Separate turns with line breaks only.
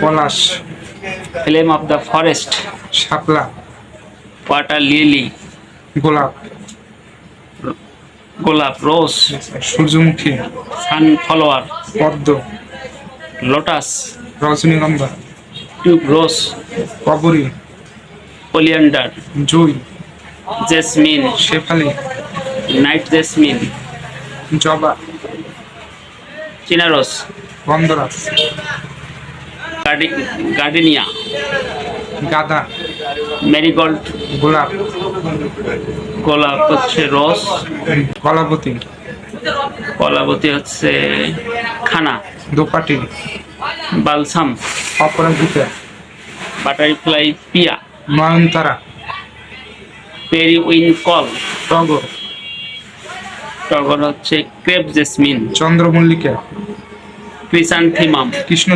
Palash,
flame of the forest,
Shapla,
water lily,
গোলাপ,
গোলাপ, রোজ,
সূর্যমুখী,
সানফ্লাওয়ার,
পদ্ম,
লোটাস,
রজনীগন্ধা,
টিউব রোজ,
কবরী,
ওলিয়ান্ডার,
জুই,
জেসমিন,
শেফালি,
নাইট জেসমিন,
জবা,
চিনারস,
গন্ধরাজ,
গার্ডেনিয়া,
গাঁদা,
মেরিগোল্ড,
গোলাপ,
গোলাপ হচ্ছে রোজ,
কলাবতী,
কলাবতী হচ্ছে খানা,
দোপাটি,
বালসাম,
অপরাজিতা,
বাটারফ্লাই পিয়া,
নয়নতারা,
পেরিউইনকল,
টগর,
টগর হচ্ছে ক্রেপ জেসমিন,
চন্দ্রমল্লিকা,
ক্রিসান্থেমাম,
কৃষ্ণ